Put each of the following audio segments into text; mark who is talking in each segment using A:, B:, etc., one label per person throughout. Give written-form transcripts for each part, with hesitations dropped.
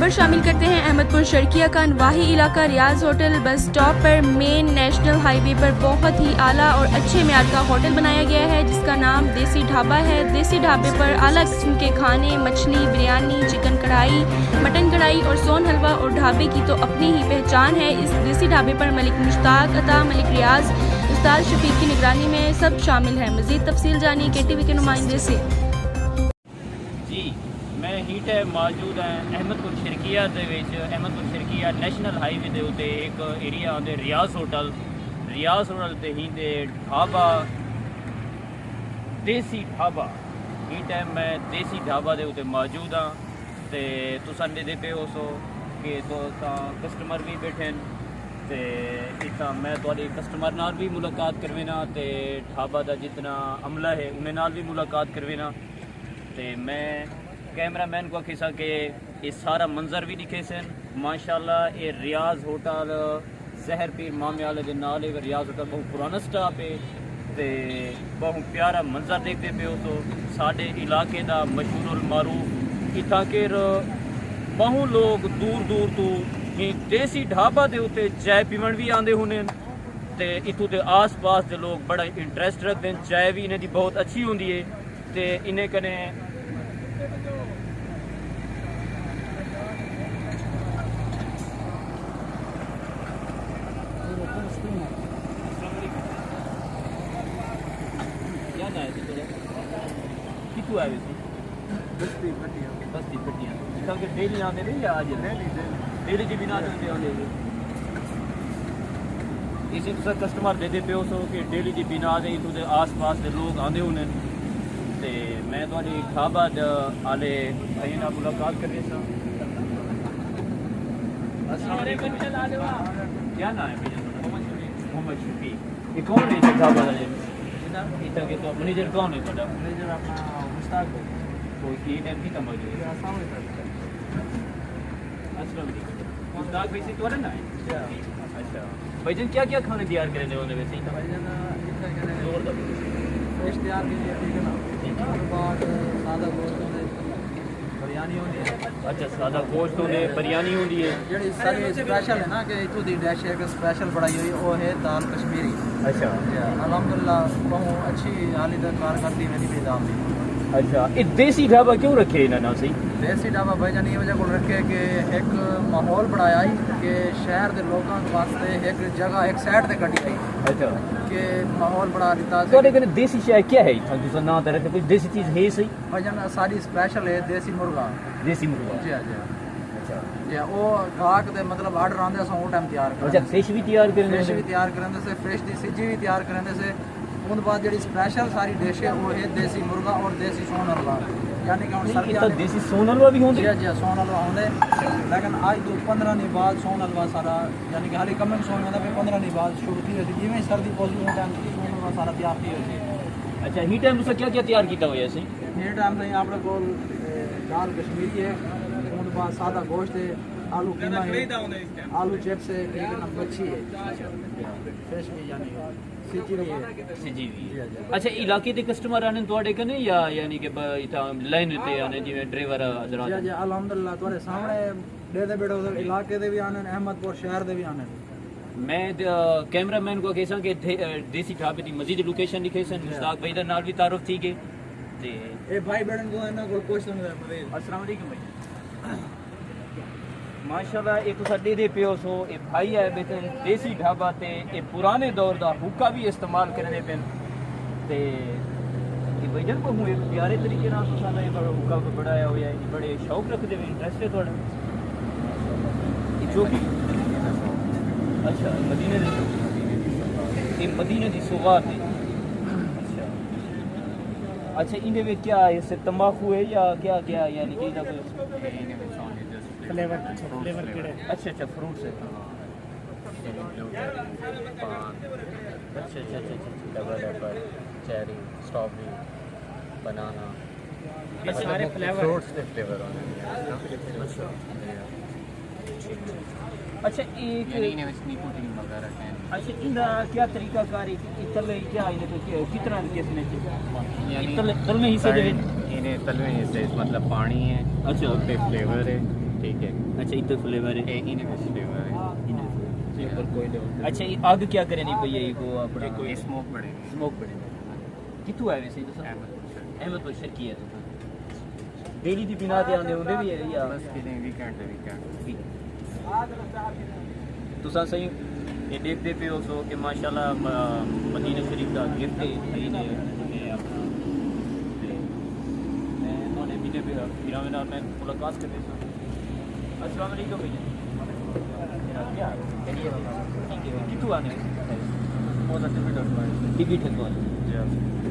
A: खबर शामिल करते हैं अहमदपुर शर्किया का अनवाही इलाका रियाज होटल बस स्टॉप पर मेन नेशनल हाईवे पर बहुत ही आला और अच्छे म्यार का होटल बनाया गया है जिसका नाम देसी ढाबा है। देसी ढाबे पर आला किस्म के खाने, मछली, बिरयानी, चिकन कढ़ाई, मटन कढ़ाई और सोन हलवा और ढाबे की तो अपनी ही पहचान है। इस देसी ढाबे पर मलिक मुश्ताक अता, मलिक रियाज, उस्ताद शफीक की निगरानी में सब शामिल है। मज़ीद तफसील जानिए KTV के नुमाइंदे से।
B: मैं ही टाइम मौजूद है अहमदपुर शर्किया अहमदपुर शर्किया नैशनल हाईवे के उत्ते एक एरिया आते रियाज होटल ते ही दे ढाबा देसी ढाबा ही टाइम मैं देसी ढाबा के उत्ते मौजूद हाँ। तो तुसा दे पे हो सो कि तो कस्टमर भी बैठे ते इतना मैं थोड़े कस्टमर नाल भी मुलाकात करवेना ते ढाबा का जितना अमला है उन्हें नाल भी मुलाकात करवेना। तो मैं कैमरामैन को आखिसा कि ये सारा मंजर भी दिखे सन माशाल्लाह। ये रियाज होटल जहर पीर मामे वाले के नाल रियाज होटल बहुत पुराना स्टाफ है तो बहुत प्यारा मंजर देखते पे हो। तो साढ़े इलाके का मशहूर मारूफ इतना के बहु लोग दूर दूर तो देसी ढाबा के उत्ते चाय पीवन भी आते होने तो इतों के आस पास के लोग बड़ा इंटरेस्ट रखते हैं। चाय भी इन्हें बहुत अच्छी होंगी है तो इन्हें कने कितों आए बस्ती पट्टियाँ डेली आते थे या आज डेली की बिना आते इसी कस्टमर दे पे हो सो कि डेली की बिना आते इतों आस पास के लोग आते होने तो मैं थोड़ी ढाबा आले भाई ना मुलाकात करनी सा। क्या नाम है भैया? मोहम्मद शफीक। ये कौन है ढाबा इतना के तो मैनेजर कौन है ਤੁਹਾਡਾ? मैनेजर अपना मुश्ताक है। कोई की टाइम की कम है अस्सलाम वालेकुम। मुश्ताक भाई से तोड़ा ना है? अच्छा भाईजान क्या क्या खाने तैयार करे ने होने वैसे? भाईजान इतना करे जोर दो फिश तैयार कीजिए ठीक है ना। उसके बाद सादा गोश्त होने बिरयानी होती है। अच्छा सादा गोश्त होने बिरयानी होती है जी सारी स्पेशल है ना कि इतों दी डिश है कि स्पेशल बनाई हुई वो है दाल कश्मीरी। अच्छा अल्हम्दुलिल्लाह बहुत अच्छी हाली तक कारकर्दगी मेरी बेदाम दी। अच्छा ये देसी ढाबा क्यों रखे इन्होंने सही? देसी ढाबा भाईजान ये वजह को रखे कि एक माहौल बनाया कि शहर के लोगों वास्ते एक जगह एक साइड से कटी गई। अच्छा कि माहौल बना दिता तो देसी चाय क्या है इतना ना तो रखे कुछ देसी चीज़ है सही? भाईजान सारी स्पेशल है देसी मुर्गा। देसी मुर्गा जी जी अच्छा जी वो गाहक दे मतलब आर्डर आंदे सो वो टाइम तैयार कर। अच्छा फिश भी तैयार करें? फिश भी तैयार करें से फ्रेश दी सिजी भी तैयार करें से उन बाद जी स्पेशल सारी डिश है वो है देसी मुर्गा और देसी सोन हलवा यानी कि हम सर्दियां देसी सोन हलवा भी होंगे। जी सोन हलवा होंगे लेकिन आज तो 15 दिन बाद सोन हलवा सारा यानी कि हाली कमिंग सोन होता है 15 दिन बाद शुरू थी होती जिवें सर्दी पहुंची उस टाइम सोन हलवा सारा तैयार थी होती। अच्छा ही टाइम क्या क्या तैयार किया हुआ ऐसे? ये टाइम से अपने को दाल कश्मीरी है उन बाद सादा गोश्त है आलू कीमा है आलू चिप्स है एक मच्छी है फिश भी यानी सीजी भी है। अच्छा इलाके के कस्टमर आने थोड़े कने या यानी कि इता लाइन ते आने जिवें ड्राइवर हजरात? जी अल्हम्दुलिल्लाह थोड़े सामने दे बेड़ो इलाके दे भी आने अहमदपुर शहर दे भी आने। मैं कैमरामैन को कहसा कि देसी ढाबे की मजीद लोकेशन लिखे सन मुश्ताक भाई दा नाल भी तारुफ थी के ते ए भाई बहन को ना कोई क्वेश्चन है। अस्सलाम वालेकुम भाई माशाल्लाह एक साडे दे पियो सो ये भाई है बेटे देसी ढाबा ते ये पुराने दौर दा हुक्का भी इस्तेमाल करने पेन ते ये भाईजान को हूँ एक प्यारे तरीके नाल तुसां ये हुक्का को बढ़ाया हुआ है बड़े शौक रखते हुए इंटरेस्ट है थोड़ा जो भी। अच्छा मदीने ये मदीने की सौगात है। अच्छा अच्छा इनमें में क्या है इससे तंबाकू है या क्या क्या यानी कि फ्लेवर कीड़े? अच्छा अच्छा फ्रूट से अच्छा अच्छा अच्छा double Apple cherry strawberry banana सारे फ्रूट्स के फ्लेवर होने। अच्छा एक अच्छा इनका क्या तरीका कार तले क्या कितना किस्म तलवे हिस्से इन्हें तलवे हिस्से मतलब पानी है। अच्छा पे फ्लेवर है ठीक है।
C: अच्छा इधर फ्लेवर है
B: इन्हें कुछ फ्लेवर है पर कोई नहीं।
C: अच्छा ये आग क्या करे नहीं भैया को अपना
B: कोई स्मोक बढ़ेगी।
C: स्मोक बने कितों है वैसे तो अहमदपुर शर्की है तो डेली दी बिना ते आंदे होंदे भी है या
B: बस कितने वीकेंड है वीकेंड
C: तुसा सही ये देखते पे हो सो कि माशाल्लाह मदीना शरीफ का गिफ्ट है ये अपना मैं उन्होंने भी फिर मैं मुलाकात करते अस्सलाम वालेकुम भैया क्या कितों आने टिकट है तो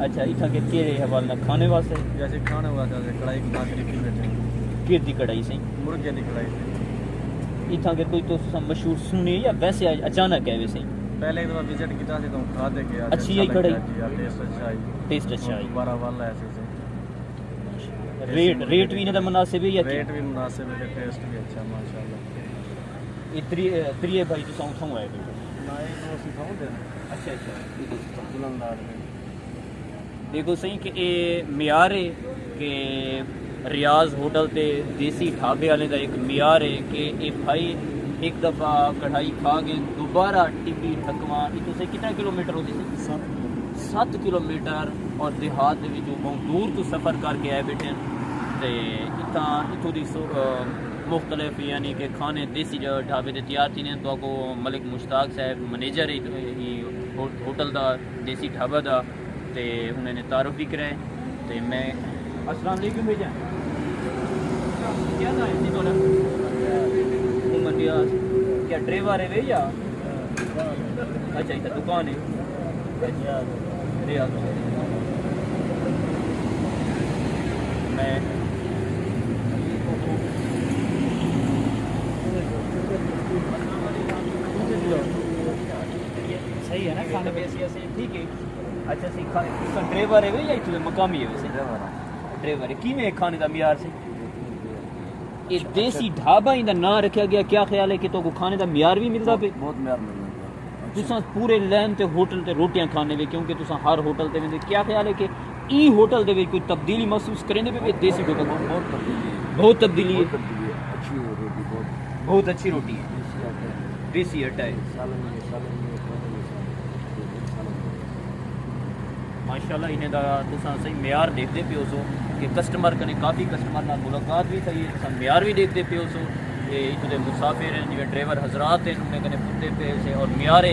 C: अच्छा इतना के केरे हवाले ना खाने वास्ते
B: जैसे खाना हुआ था कढ़ाई बना के रखी बैठे
C: किर दी कढ़ाई सही
B: मुर्गे की कढ़ाई
C: इतना के कोई तो मशहूर सुने या वैसे अचानक है वैसे
B: पहले एक दफा विजिट किया था तो खा दे के
C: अच्छी है कढ़ाई
B: टेस्ट अच्छा है
C: 12
B: वाला ऐसे से
C: रेट भी इन्हें मुनासिब है या
B: रेट भी मुनासिब है टेस्ट भी अच्छा माशाल्लाह
C: इतरी त्रिये भाई तो साउथ है
B: नाए तो सिखाऊं दे
C: अच्छा अच्छा
B: दुल्हनदार
C: देखो सही कि ये म्यार है कि रियाज होटल ते देसी ढाबे वाले का एक म्यार है कि ये भाई एक दफ़ा कढ़ाई खा के दोबारा टिक्की ठकवा इतों से कितना किलोमीटर होती थी 7 किलोमीटर और देहात जो बहुत दूर तो सफ़र करके आए बैठे तो इतों की मुख्तलिफ यानी कि खाने देसी ढाबे से तैयार थी तो को मलिक मुश्ताक साहब मैनेजर होटल का देसी ढाबा का तो उन्होंने तारुफ भी कराए तो मैं अस्सलाम वालेकुम भैया क्या नाम है जी थोड़ा उमर रियाज क्या ड्राइवर है भैया अच्छा इधर दुकान है अच्छा रियाज मैं सही है ना खाना वैसे ऐसे ठीक है अच्छा सी खाने ड्राइवर है भैया इतने मकामी है वैसे ड्राइवर है कि में खाने का म्यार से ये देसी ढाबा इंदा ना रखा गया क्या ख्याल है कि तो को खाने का म्यार भी मिलता पे
B: बहुत म्यार मिलता
C: तुसा पूरे लैन ते होटल ते रोटियां खाने वे क्योंकि तुसा हर होटल ते वेंदे क्या ख्याल है कि ई होटल दे कोई तब्दीली महसूस करेंदे पे देसी होटल बहुत तब्दीली है
B: अच्छी रोटी
C: बहुत अच्छी रोटी है देसी आटा है माशाल्लाह इन्हें दा तुसा सही म्यार देखते पे हो कि कस्टमर कने काफ़ी कस्टमर नाल मुलाकात भी थी तुसा म्यार भी देखते पे हो ये इतने मुसाफिर हैं जिन्हें ड्राइवर हजरात हैं उन्हें कने पुछते पे से और म्यार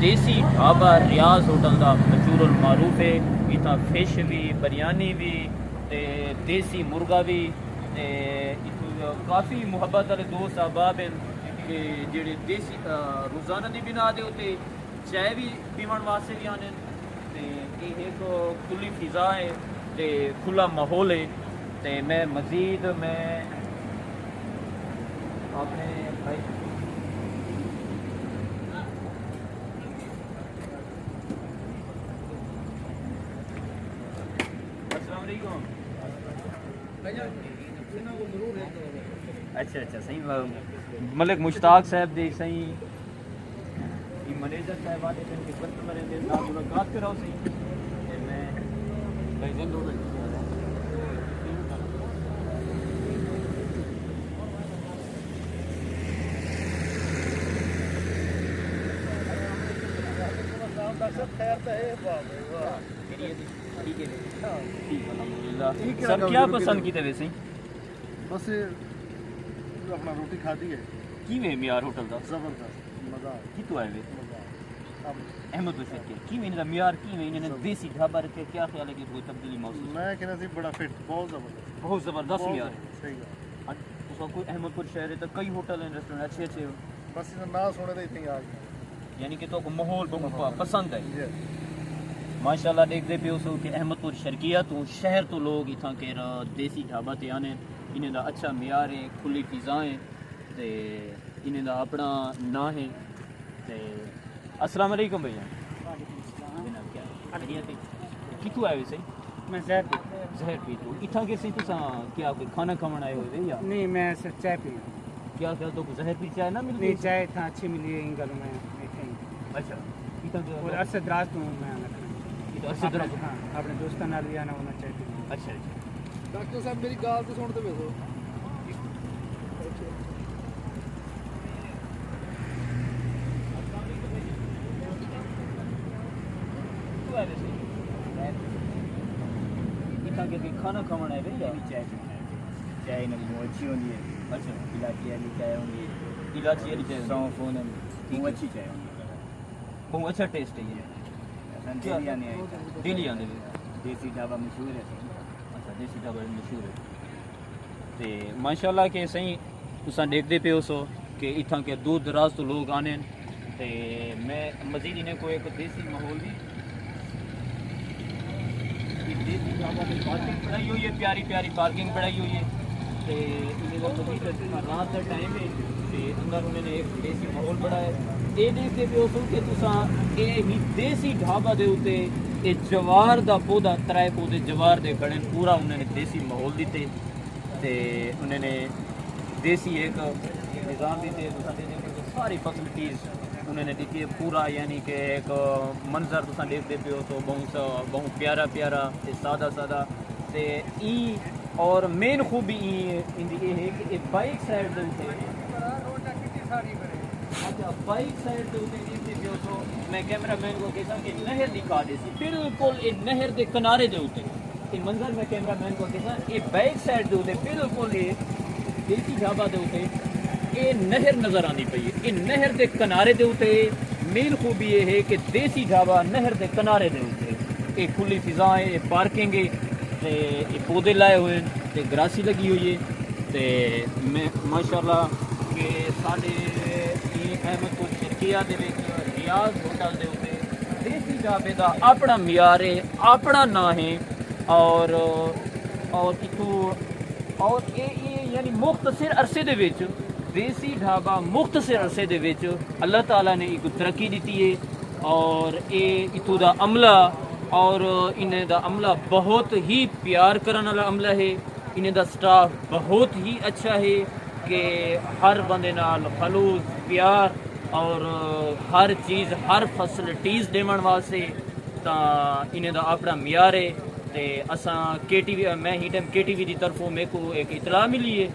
C: देसी ढाबा रियाज होटल का मशहूर मारूफ है इतना फिश भी बिरयानी भी ते देसी मुर्गा भी ते काफ़ी मुहब्बत वाले दोस्त अहबाब हैं कि जेड़े देसी रोज़ाना की बिना दे उत्ते चाय भी पीवन वास्ते भी आने ते एक खुली फिजा है ते खुला माहौल है ते मैं मज़ीद मैं अपने भाई अस्सलाम वालेकुम अच्छा अच्छा सही मलिक मुश्ताक साहब दे सही मैनेजर साहब आते थे कि कस्टमर के साथ मुलाकात कराओ सही मैं भाई दिन दो सर क्या पसंद की थे वैसे
B: बस अपना रोटी खाती है
C: की में म्यार होटल का
B: जबरदस्त मजा
C: की तो आए वे अहमद हुसैन के की में म्यार की में इन्होंने देसी ढाबा रखे क्या ख्याल है कि कोई तब्दीली महसूस
B: मैं कहना सी बड़ा फिट बहुत
C: जबरदस्त म्यार
B: सही है
C: उसका कोई अहमदपुर शहर है तो कई होटल हैं रेस्टोरेंट अच्छे अच्छे
B: बस ना सुने तो इतनी आज
C: यानी कि तो माहौल पसंद है माशाल्लाह देखते पे उस कि अहमदपुर शर्किया तो शहर तो लोग इतना के देसी ढाबा ते आने इन्हें दा अच्छा म्यार है खुली फिजाएं ते इन्हें दा अपना ना है ते अस्सलाम वालेकुम भैया कितों आए वैसे
D: मैं जहर
C: पी तो इतना के से तुसा क्या कोई खाना खावन आए हो या
D: नहीं मैं सिर्फ चाय पी
C: क्या क्या तो जहर पी चाय ना मिलती
D: नहीं चाय इतना अच्छी मिली है इन घरों में
C: अच्छा इतना
D: और अरसे दराज तो मैं
C: अरसे दराज
D: हाँ अपने दोस्तों नाल भी आना होना चाहिए
C: अच्छा अच्छा
B: डॉक्टर साहब मेरी गाल तो सुन तो बेसो
C: खाना खाना है भैया
B: चाय नमक अच्छी होती है।
C: अच्छा
B: इलायची वाली चाय होती है,
C: इलायची वाली चाय
B: सौंफ होना वो अच्छी चाय होती है।
C: बहुत अच्छा टेस्ट है ये
B: असां डेली आने आई चाय।
C: डेली आंदे वे
B: देसी ढाबा मशहूर है।
C: अच्छा देसी ढाबा मशहूर है ते माशाल्लाह के सही तुसां देखते पे हो सो कि इत्थां के दूर दराज तो लोग आने ते मैं मजीद इन्हें को एक देसी माहौल भी देसी ढाबा में पार्किंग बनाई हुई है, प्यारी प्यारी पार्किंग बनाई हुई है ते इन्हें को मजीद रात का टाइम है ते अंदर उन्होंने एक देसी माहौल बनाया है। ये देखते पे हो सो कि तुसां ये ही देसी ढाबा दे उत्ते ये जवार दा पौधा त्रै पौधे जवार दे खड़े पूरा उन्होंने देसी माहौल दिते ते उन्होंने देसी एक निज़ाम दिते सारी फैसिलिटीज़ उन्होंने दी है पूरा, यानी कि एक मंजर तुम देखते पे हो तो बहुत प्यारा प्यारा ते सादा सादा ते ई और मेन खूबी इंदी ये है कि बाइक साइड दे उते अच्छा बाइक साइड दे उते देखते पे हो तो मैं कैमरामैन को कहता कि नहर दिखा दे सी बिल्कुल ये नहर दे किनारे दे उते ये मंजर मैं कैमरामैन को कहता ये बाइक साइड दे उते बिल्कुल ये देसी ढाबा दे उते ये नहर नज़र आनी पई है। ये नहर के किनारे दे उते मेन खूबी ये है कि देसी ढाबा नहर के किनारे दे उते ये खुली फिजा है, ये पार्किंग है ते ये पौधे लाए हुए हैं ते ग्रासी लगी हुई है ते मैं माशाल्लाह के साढ़े अहमदपुर शर्किया दे विच रियाज होटल दे उते देसी ढाबे का अपना मियार है, अपना ना है और इतों और ये यानी मुख्तसर अरसे दे विच देसी ढाबा मुख्तसर अरसे दे विच अल्लाह ताला ने एक तरक्की दी है और ये इतों दा अमला और इन्हें दा अमला बहुत ही प्यार करने वाला अमला है। इन्हें दा स्टाफ बहुत ही अच्छा है कि हर बंदे नाल खलूस प्यार और हर चीज़ हर फैसिलिटीज़ देवन वास्ते इन्हें दा अपना म्यार है ते असां KTV मैं ही टाइम KTV की तरफों मेरे को एक इतला मिली है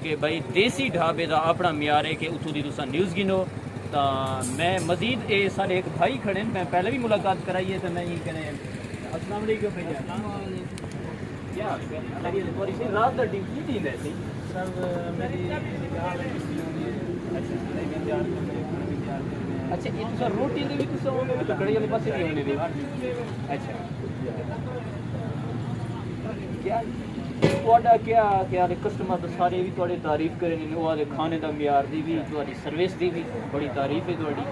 C: कि भाई देसी ढाबे का अपना म्यार है कि उतों की तुसा न्यूज़ गिनो तो मैं मजीद ये सारे एक भाई खड़े हैं, मैं पहले भी मुलाकात कराई है तो मैं ये करें अस्सलाम वालेकुम भैया क्या थोड़ी सी रात का ड्यूटी थी वैसे
B: सर मेरी
C: अच्छा ये तुसा रोटी दे भी तुसा होने भी कड़ी वाले पासे भी होने भी अच्छा क्या ਤੁਹਾਡਾ क्या कस्टमर तो सारे भी थोड़ी तारीफ करे ने वो आदे खाने का म्यार दी भी थोड़ी सर्विस दी भी बड़ी तारीफ है थोड़ी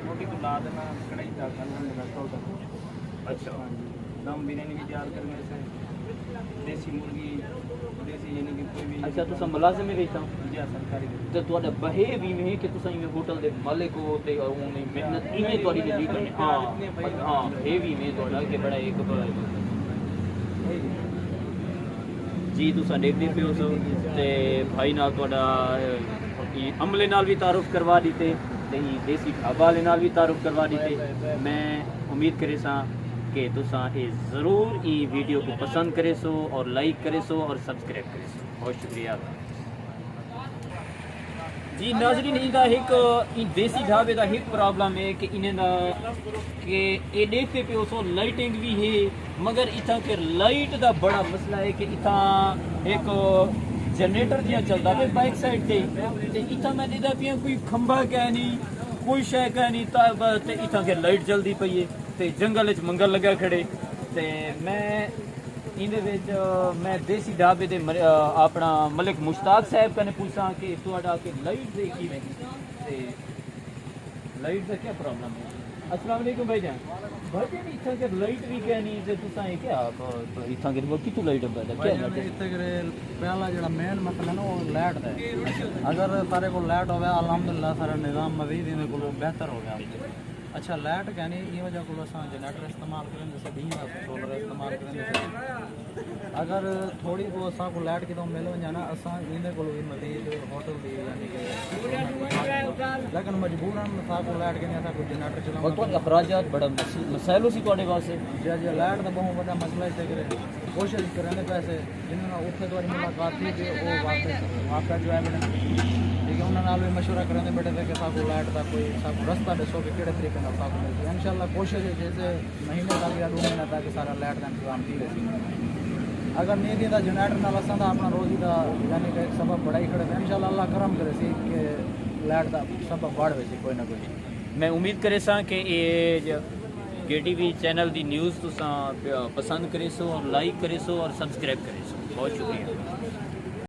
B: रोटी को ला देना कढ़ाई का अच्छा दम बिरयानी भी तैयार करने से देसी मुर्गी देसी यानी कि कोई भी
C: अच्छा तुसा मुलाजिम में रहता
B: जी सरकारी
C: तो ਤੁਹਾਡਾ बहे भी में कि तुसा इवें होटल दे मालिक हो ते उन्हें मेहनत इवें थोड़ी दी करनी हां हां ये भी में थोड़ा कि बड़ा एक जी तुसा देखते पे हो ते भाई नाल थोड़ा अमले नाल भी तारुफ करवा दीते ते देसी ढाबा वाले नाल भी तारुफ करवा दीते। मैं उम्मीद करे सा कि तुसा ये ज़रूर ये वीडियो को पसंद करे सो और लाइक करे सो और सब्सक्राइब करे सो। बहुत शुक्रिया जी नाज़रीन। इनका एक देसी ढाबे का एक प्रॉब्लम है कि इन्हें कि ये देखते पे सो लाइटिंग भी है मगर इतना के लाइट का बड़ा मसला है कि इतना एक जनरेटर जिया चलता है बाइक साइड से इतना मैं देखता पिया कोई खंभा क्या नहीं कोई शय क्या नहीं इतना के लाइट जल्दी पई है ते जंगल च मंगल लगा खड़े ते मैं इंदे विच मैं देसी ढाबे दे अपना मलिक मुश्ताक साहब कने पूछा कि तुहाडा के लाइट दे की ते लाइट का क्या प्रॉब्लम है। अस्सलाम वालेकुम भाईजान भाईजान इतना के लाइट भी क्या नहीं ते तुसा है क्या इतना के कितु लाइट है क्या
B: पहला जो मेन मसला ना वो लाइट है। अगर सारे को लाइट हो गया अल्हम्दुलिल्लाह सारा निज़ाम मजीद इन्हें को बेहतर हो गया अच्छा लाइट कहने ये वजह को असां जनरेटर इस्तेमाल करें जैसे डी सोलर इस्तेमाल करें जैसे अगर थोड़ी को असां को लाइट की तो मिल वञे ना असां इने को भी मजीद होटल दी यानी कि लेकिन मजबूरन असां को लाइट के असां को जनरेटर चलाना
C: वक्त अखराजात बड़ा मसैल सी तुहाडे वास्ते
B: जी लाइट का बहुत बड़ा मसला है करे कोशिश करें पैसे जिन्होंने उत्थे तो मुलाकात थी कि वो वापस जो एविडेंस ठीक है उन्होंने भी मशवरा करेंगे बेटे थे कि साकू लाइट का कोई साकू रास्ता दसो कि किहड़े तरीके नाल साकू मिलती है इंशाल्लाह कोशिश है जैसे महीने तक या 2 महीने तक सारा लाइट का इंतजाम थी वैसे अगर नहीं थी तो जनरेटर नाल असां अपना रोजी का यानी कि एक सबब बढ़ाई खड़े थे इंशाल्लाह अल्लाह करम करे सी कि लाइट का सबब बढ़ वैसे कोई ना कोई
C: मैं उम्मीद करे सा कि ये KTV चैनल दी न्यूज़ तुसां पसंद करे सो और लाइक करे सो और सब्सक्राइब करे सो बहुत शुक्रिया